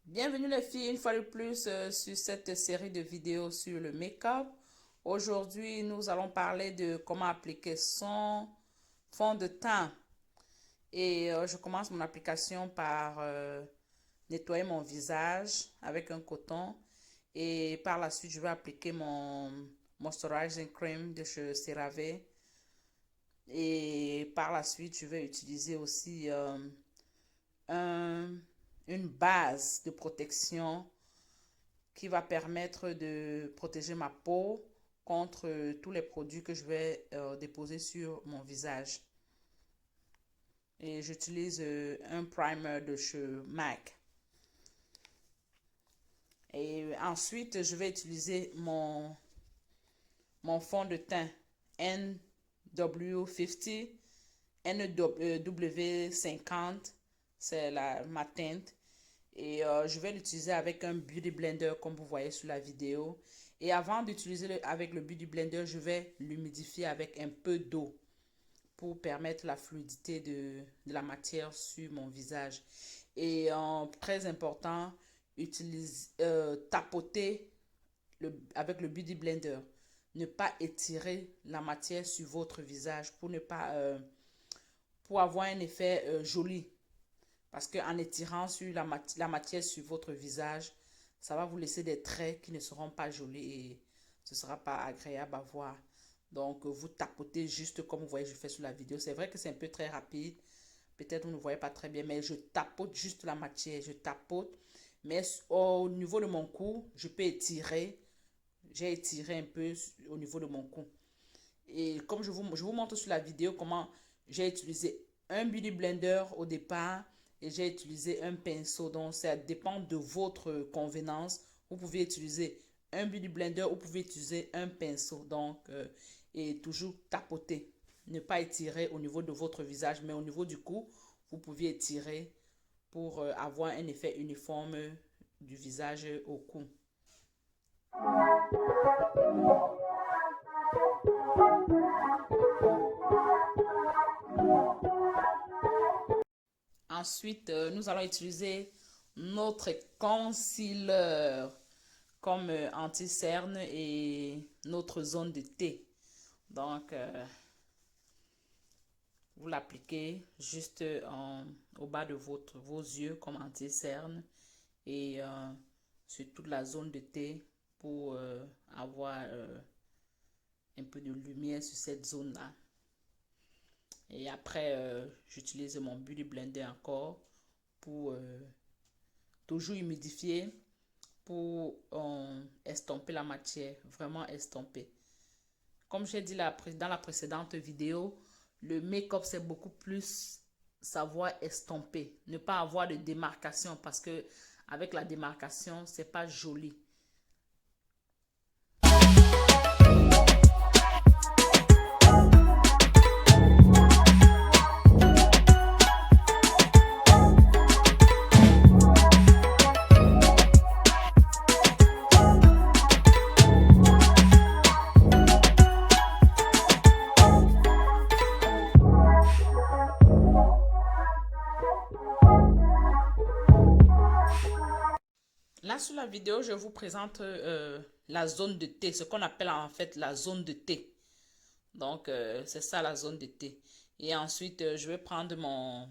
Bienvenue les filles, une fois de plus sur cette série de vidéos sur le make-up. Aujourd'hui, nous allons parler de comment appliquer son fond de teint. Et je commence mon application par nettoyer mon visage avec un coton. Et par la suite, je vais appliquer mon moisturizing cream de chez CeraVe. Et par la suite, je vais utiliser aussi un une base de protection qui va permettre de protéger ma peau contre tous les produits que je vais déposer sur mon visage. Et j'utilise un primer de chez MAC. Et ensuite, je vais utiliser mon fond de teint NW50, NW50, c'est ma teinte. Et je vais l'utiliser avec un Beauty Blender comme vous voyez sur la vidéo. Et avant d'utiliser avec le Beauty Blender, je vais l'humidifier avec un peu d'eau pour permettre la fluidité de la matière sur mon visage. Et très important, tapoter avec le Beauty Blender. Ne pas étirer la matière sur votre visage pour ne pas pour avoir un effet joli. Parce qu'en étirant sur la matière sur votre visage, ça va vous laisser des traits qui ne seront pas jolis et ce ne sera pas agréable à voir. Donc, vous tapotez juste comme vous voyez, je fais sur la vidéo. C'est vrai que c'est un peu très rapide. Peut-être vous ne voyez pas très bien, mais je tapote juste la matière. Je tapote. Mais au niveau de mon cou, je peux étirer. J'ai étiré un peu au niveau de mon cou. Et comme je vous montre sur la vidéo comment j'ai utilisé un Beauty Blender au départ et j'ai utilisé un pinceau. Donc, ça dépend de votre convenance. Vous pouvez utiliser un Beauty Blender ou vous pouvez utiliser un pinceau. Donc, et toujours tapoter. Ne pas étirer au niveau de votre visage, mais au niveau du cou, vous pouvez étirer pour avoir un effet uniforme du visage au cou. Ensuite, nous allons utiliser notre concealer comme anti-cerne et notre zone de thé. Donc, vous l'appliquez juste au bas de vos yeux comme anti-cerne et sur toute la zone de thé pour avoir un peu de lumière sur cette zone-là. Et après, j'utilise mon Beauty Blender encore pour toujours humidifier, pour estomper la matière, vraiment estomper. Comme j'ai dit dans la précédente vidéo, le make-up, c'est beaucoup plus savoir estomper, ne pas avoir de démarcation parce que avec la démarcation, c'est pas joli. Là, sur la vidéo, je vous présente la zone de thé, ce qu'on appelle en fait la zone de thé. Donc, c'est ça la zone de thé. Et ensuite, je vais prendre mon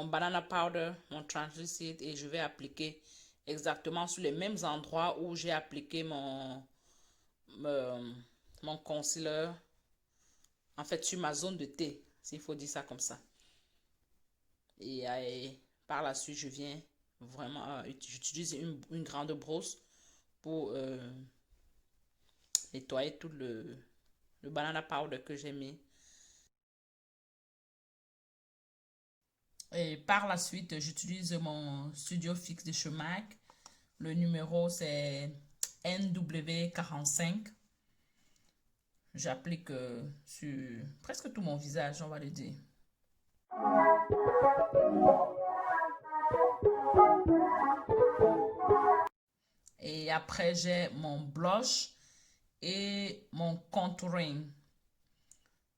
banana powder, mon translucide et je vais appliquer exactement sur les mêmes endroits où j'ai appliqué mon concealer. En fait, sur ma zone de thé, s'il faut dire ça comme ça. Et par la suite, je viens vraiment, j'utilise une grande brosse pour nettoyer tout le banana powder que j'ai mis. Et par la suite, j'utilise mon Studio Fix de chez MAC. Le numéro, c'est NW45. J'applique sur presque tout mon visage, on va le dire. Et après, j'ai mon blush et mon contouring.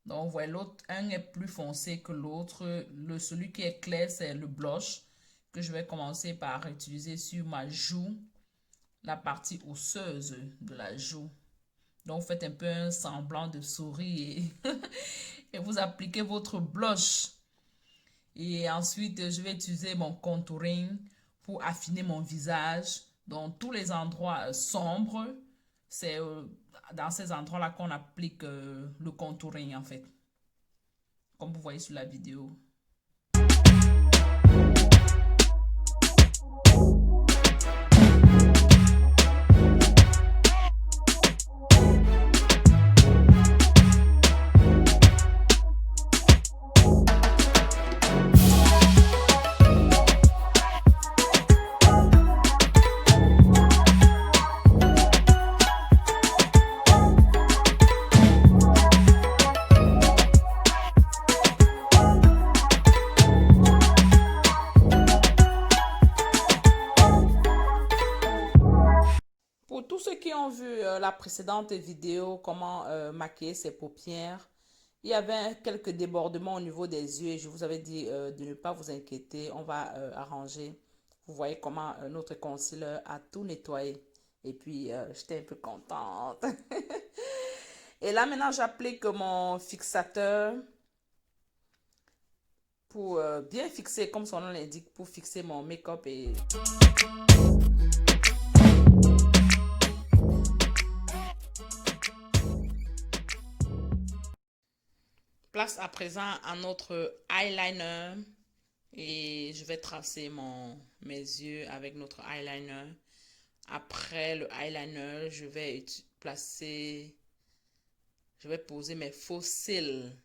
Donc, vous voyez, l'autre, un est plus foncé que l'autre. Celui qui est clair, c'est le blush que je vais commencer par utiliser sur ma joue, la partie osseuse de la joue. Donc, faites un peu un semblant de sourire et vous appliquez votre blush. Et ensuite, je vais utiliser mon contouring pour affiner mon visage. Dans tous les endroits sombres, c'est dans ces endroits-là qu'on applique le contouring en fait. Comme vous voyez sur la vidéo. Pour tous ceux qui ont vu la précédente vidéo, comment maquiller ses paupières, il y avait quelques débordements au niveau des yeux et je vous avais dit de ne pas vous inquiéter, on va arranger. Vous voyez comment notre concealer a tout nettoyé et puis j'étais un peu contente. Et là maintenant j'applique mon fixateur pour bien fixer, comme son nom l'indique, pour fixer mon make-up et... Place à présent à notre eyeliner et je vais tracer mes yeux avec notre eyeliner. Après le eyeliner, je vais poser mes faux cils.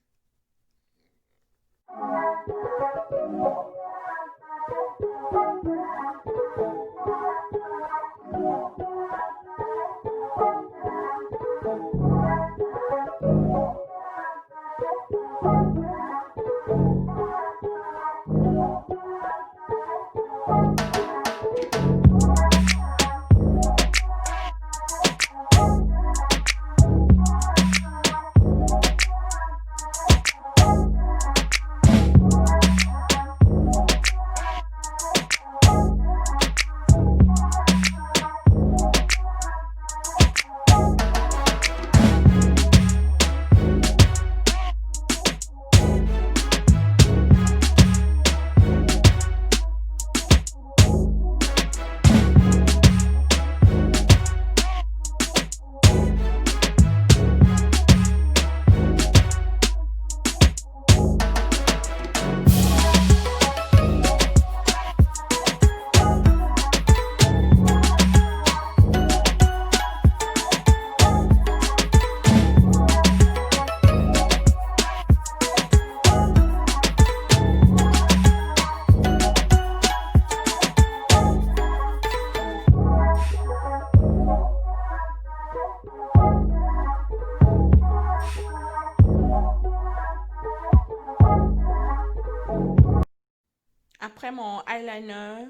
Après mon eyeliner,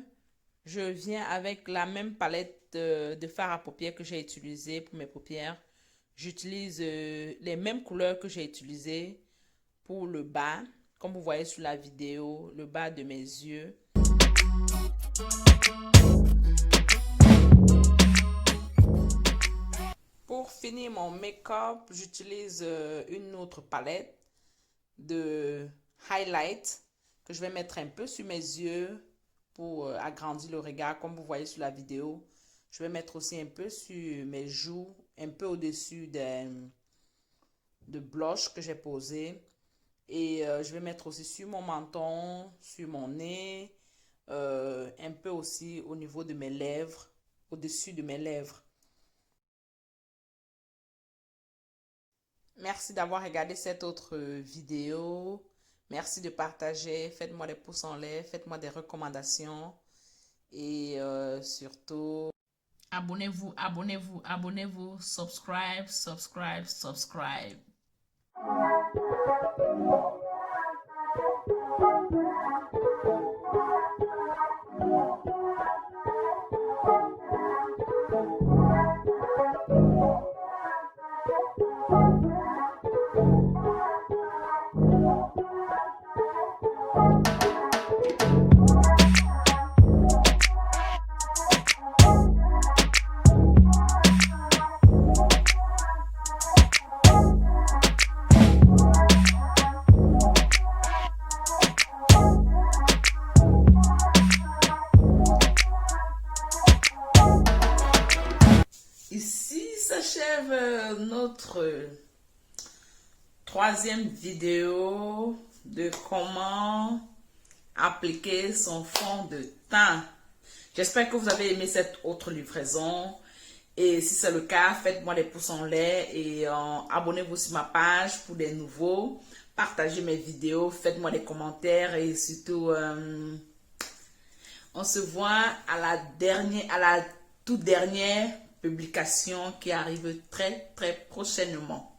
je viens avec la même palette de fard à paupières que j'ai utilisé pour mes paupières. J'utilise les mêmes couleurs que j'ai utilisées pour le bas, comme vous voyez sur la vidéo, le bas de mes yeux. Pour finir mon make-up, j'utilise une autre palette de highlight que je vais mettre un peu sur mes yeux pour agrandir le regard comme vous voyez sur la vidéo. Je vais mettre aussi un peu sur mes joues, un peu au-dessus de blush que j'ai posé. Et je vais mettre aussi sur mon menton, sur mon nez, un peu aussi au niveau de mes lèvres, au-dessus de mes lèvres. Merci d'avoir regardé cette autre vidéo. Merci de partager. Faites-moi des pouces en l'air. Faites-moi des recommandations. Et surtout, abonnez-vous, abonnez-vous, abonnez-vous. Subscribe, subscribe, subscribe. notre troisième vidéo de comment appliquer son fond de teint. J'espère que vous avez aimé cette autre livraison. Et si c'est le cas, faites-moi des pouces en l'air et abonnez-vous sur ma page pour des nouveaux. Partagez mes vidéos, faites-moi des commentaires et surtout, on se voit à la toute dernière publication qui arrive très très prochainement.